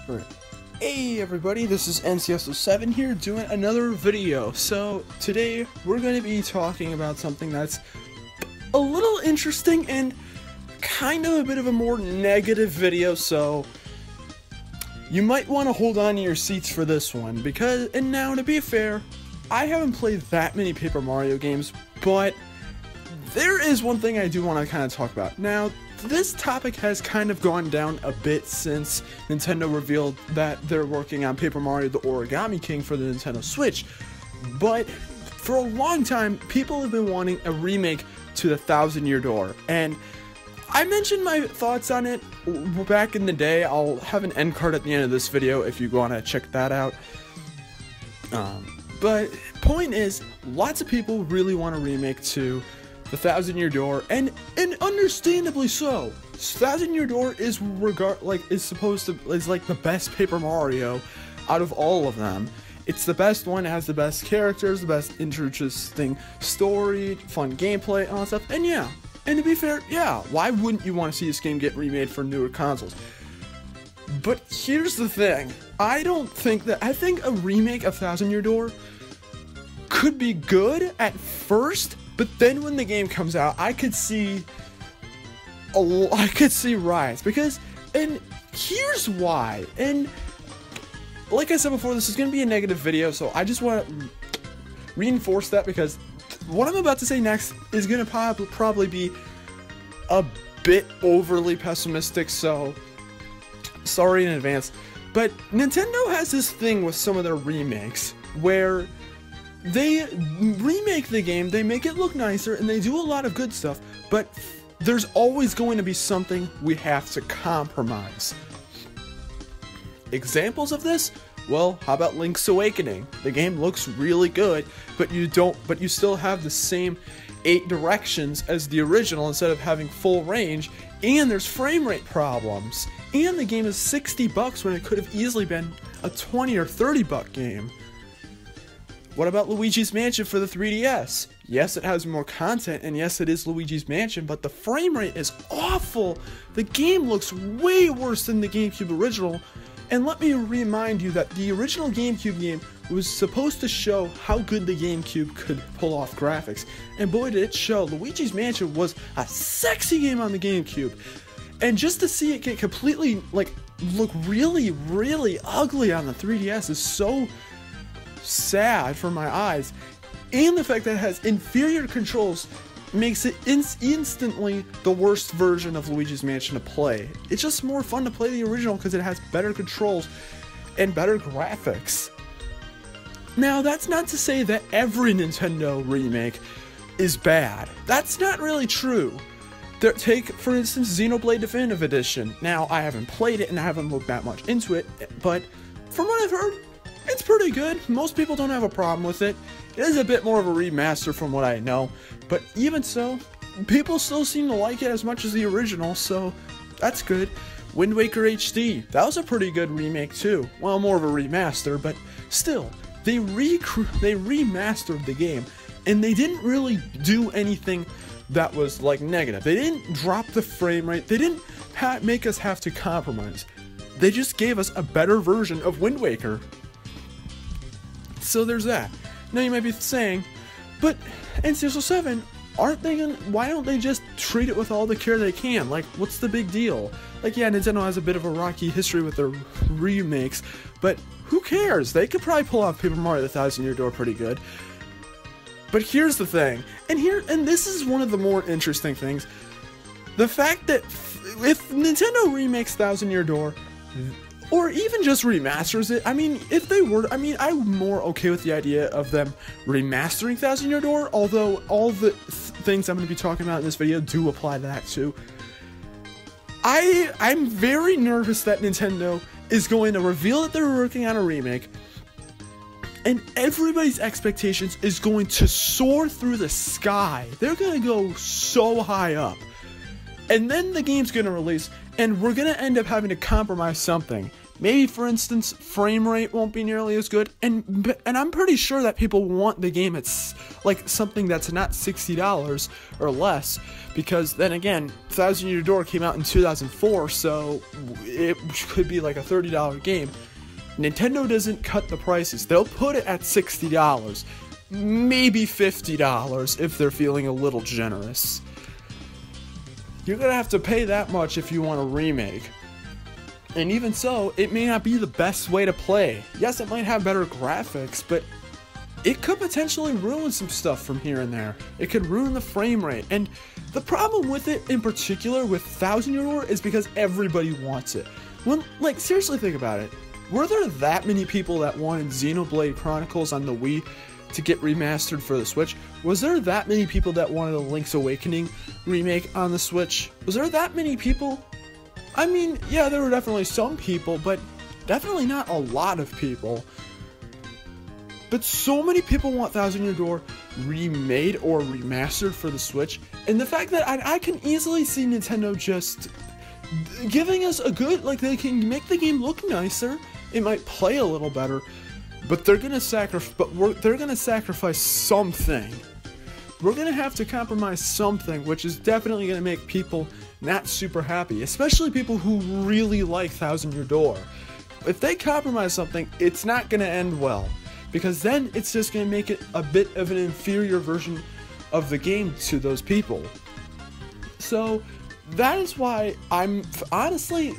Alright. Hey everybody, this is NCS07 here doing another video. So today we're going to be talking about something that's a little interesting and kind of a bit of a more negative video, so you might want to hold on to your seats for this one because, and now to be fair, I haven't played that many Paper Mario games, but there is one thing I do want to kind of talk about. Now, this topic has kind of gone down a bit since Nintendo revealed that they're working on Paper Mario the Origami King for the Nintendo Switch, but for a long time, people have been wanting a remake to the Thousand Year Door, and I mentioned my thoughts on it back in the day. I'll have an end card at the end of this video if you want to check that out. But point is, lots of people really want a remake to the Thousand Year Door, and understandably so. Thousand Year Door is like the best Paper Mario out of all of them. It's the best one, it has the best characters, the best interesting story, fun gameplay, and all that stuff. And yeah, and to be fair, yeah, why wouldn't you want to see this game get remade for newer consoles? But here's the thing, I think a remake of Thousand Year Door could be good at first, but then when the game comes out, I could see riots, because, and here's why, and like I said before, this is going to be a negative video, so I just want to reinforce that, because what I'm about to say next is going to probably be a bit overly pessimistic, so sorry in advance. But Nintendo has this thing with some of their remakes where they remake the game, they make it look nicer, and they do a lot of good stuff, but there's always going to be something we have to compromise. Examples of this? Well, how about Link's Awakening? The game looks really good, but you still have the same 8 directions as the original instead of having full range, and there's frame rate problems, and the game is $60 when it could have easily been a $20 or $30 game. What about Luigi's Mansion for the 3DS? Yes, it has more content, and yes, it is Luigi's Mansion, but the frame rate is awful! The game looks way worse than the GameCube original, and let me remind you that the original GameCube game was supposed to show how good the GameCube could pull off graphics, and boy did it show. Luigi's Mansion was a sexy game on the GameCube, and just to see it get completely, look really, really ugly on the 3DS is so sad for my eyes, and the fact that it has inferior controls makes it instantly the worst version of Luigi's Mansion to play. It's just more fun to play the original because it has better controls and better graphics. Now, that's not to say that every Nintendo remake is bad. That's not really true. Take, for instance, Xenoblade Definitive Edition. Now, I haven't played it and I haven't looked that much into it, but from what I've heard, it's pretty good. Most people don't have a problem with it. It is a bit more of a remaster from what I know, but even so, people still seem to like it as much as the original, so that's good. Wind Waker HD, that was a pretty good remake too. Well, more of a remaster, but still, they remastered the game, and they didn't really do anything that was negative. They didn't drop the frame rate, they didn't make us have to compromise. They just gave us a better version of Wind Waker. So there's that. Now you might be saying, but NCS07, why don't they just treat it with all the care they can? What's the big deal? Yeah, Nintendo has a bit of a rocky history with their remakes, but who cares? They could probably pull off Paper Mario the Thousand Year Door pretty good. But here's the thing, and this is one of the more interesting things, the fact that if Nintendo remakes Thousand Year Door, or even just remasters it, if they were, I'm more okay with the idea of them remastering Thousand Year Door, although all the things I'm going to be talking about in this video do apply to that too. I'm very nervous that Nintendo is going to reveal that they're working on a remake, and everybody's expectations is going to soar through the sky. They're going to go so high up. And then the game's going to release, and we're gonna end up having to compromise something. Maybe, for instance, frame rate won't be nearly as good, and I'm pretty sure that people want the game at like something that's not $60 or less, because then again, 1,000 Year Door came out in 2004, so it could be like a $30 game. Nintendo doesn't cut the prices; they'll put it at $60, maybe $50 if they're feeling a little generous. You're gonna have to pay that much if you want a remake. And even so, it may not be the best way to play. Yes, it might have better graphics, but it could potentially ruin some stuff from here and there. It could ruin the frame rate. And the problem with it, in particular with 1,000 Year Door, is because everybody wants it. When, like, seriously think about it. Were there that many people that wanted Xenoblade Chronicles on the Wii to get remastered for the Switch? Was there that many people that wanted a Link's Awakening remake on the Switch? Was there that many people? I mean, yeah, there were definitely some people, but definitely not a lot of people. But so many people want 1,000 Year Door remade or remastered for the Switch, and the fact that I can easily see Nintendo just giving us a good, like, they can make the game look nicer, it might play a little better, but they're gonna sacrifice something. We're gonna have to compromise something, which is definitely gonna make people not super happy, especially people who really like 1,000 Year Door. If they compromise something, it's not gonna end well, because then it's just gonna make it a bit of an inferior version of the game to those people. So that is why I'm honestly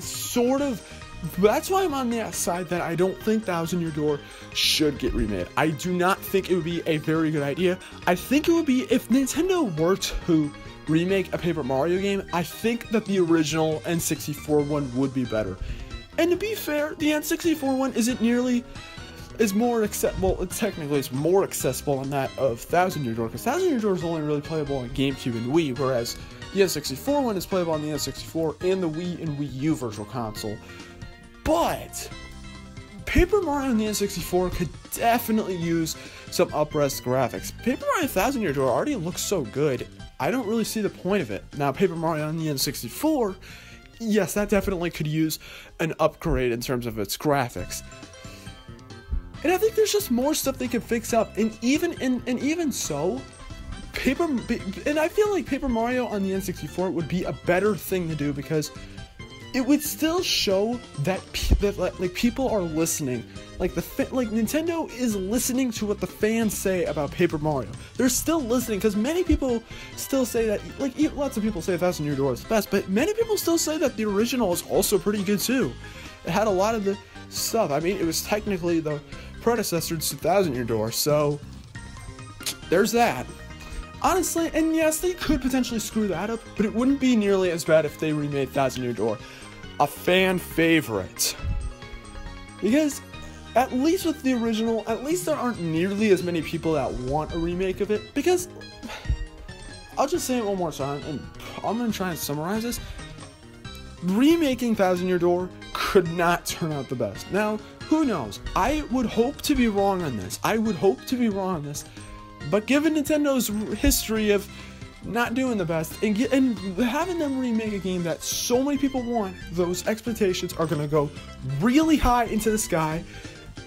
that's why I'm on the side that I don't think 1,000 Year Door should get remade. I do not think it would be a very good idea. I think it would be, if Nintendo were to remake a Paper Mario game, I think that the original N64 one would be better. And to be fair, the N64 one isn't nearly is more technically it's more accessible than that of 1,000 Year Door, because 1,000 Year Door is only really playable on GameCube and Wii, whereas the N64 one is playable on the N64 and the Wii and Wii U Virtual Console. But Paper Mario on the N64 could definitely use some up-res graphics. Paper Mario 1,000 Year Door already looks so good, I don't really see the point of it. Now, Paper Mario on the N64, yes, that definitely could use an upgrade in terms of its graphics. And I think there's just more stuff they could fix up, and even so, I feel like Paper Mario on the N64 would be a better thing to do, because it would still show that like people are listening, like Nintendo is listening to what the fans say about Paper Mario. They're still listening, because many people still say that, like, lots of people say 1,000 Year Door is the best, but many people still say that the original is also pretty good too. It had a lot of the stuff. I mean, it was technically the predecessor to 1,000 Year Door, so there's that. Honestly, and yes, they could potentially screw that up, but it wouldn't be nearly as bad if they remade 1,000 Year Door a fan favorite. Because at least with the original, at least there aren't nearly as many people that want a remake of it. Because I'll just say it one more time, and I'm gonna try and summarize this. Remaking 1,000 Year Door could not turn out the best. Now, who knows? I would hope to be wrong on this. But given Nintendo's history of not doing the best, and having them remake a game that so many people want, those expectations are going to go really high into the sky.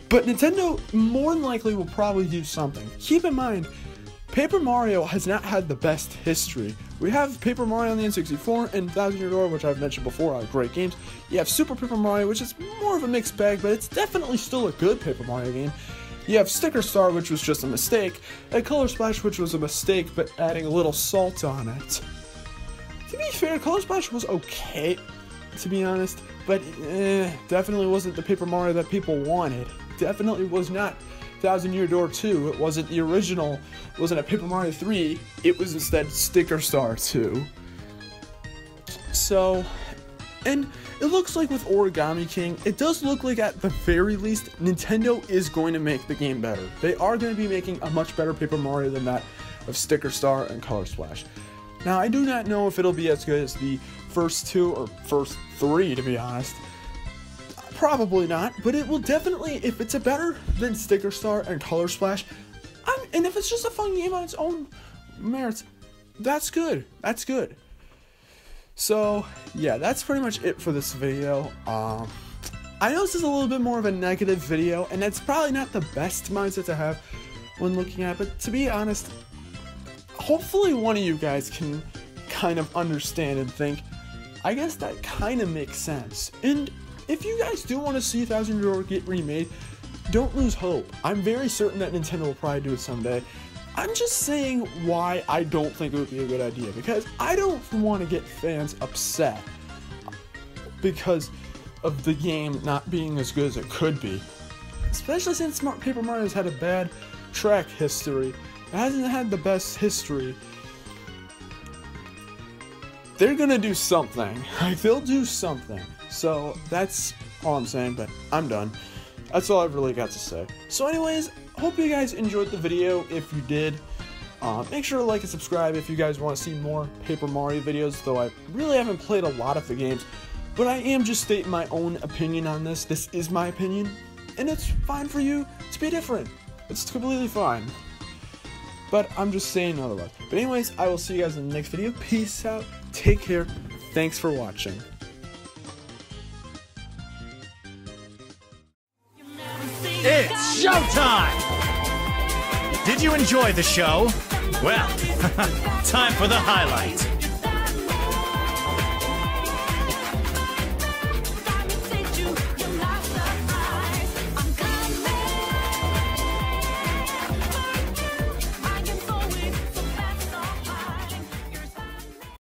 But Nintendo more than likely will probably do something. Keep in mind, Paper Mario has not had the best history. We have Paper Mario on the N64 and 1,000 Year Door, which I've mentioned before, are great games. You have Super Paper Mario, which is more of a mixed bag, but it's definitely still a good Paper Mario game. You have Sticker Star, which was just a mistake, and Color Splash, which was a mistake, but adding a little salt on it. To be fair, Color Splash was okay, to be honest, but definitely wasn't the Paper Mario that people wanted. Definitely was not 1,000 Year Door 2. It wasn't the original. It wasn't a Paper Mario 3. It was instead Sticker Star 2. So, and it looks like with Origami King, it does look like at the very least, Nintendo is going to make the game better. They are going to be making a much better Paper Mario than that of Sticker Star and Color Splash. Now, I do not know if it'll be as good as the first two or first three, to be honest. Probably not, but it will definitely, if it's a better than Sticker Star and Color Splash, and if it's just a fun game on its own merits, that's good. That's good. So yeah, that's pretty much it for this video. I know this is a little bit more of a negative video, and that's probably not the best mindset to have when looking at it, but to be honest, hopefully one of you guys can kind of understand and think, I guess that kind of makes sense. And if you guys do want to see 1000 Year Door get remade, don't lose hope. I'm very certain that Nintendo will probably do it someday. I'm just saying why I don't think it would be a good idea, because I don't want to get fans upset because of the game not being as good as it could be. Especially since Paper Mario has had a bad track history. It hasn't had the best history. They're gonna do something. Like, they'll do something. So that's all I'm saying, but I'm done. That's all I've really got to say. So anyways, hope you guys enjoyed the video. If you did, make sure to like and subscribe if you guys want to see more Paper Mario videos, though I really haven't played a lot of the games, but I am just stating my own opinion on this. This is my opinion, and it's fine for you to be different. It's completely fine. But I'm just saying otherwise. But anyways, I will see you guys in the next video. Peace out. Take care. Thanks for watching. It's showtime! Did you enjoy the show? Well, time for the highlight.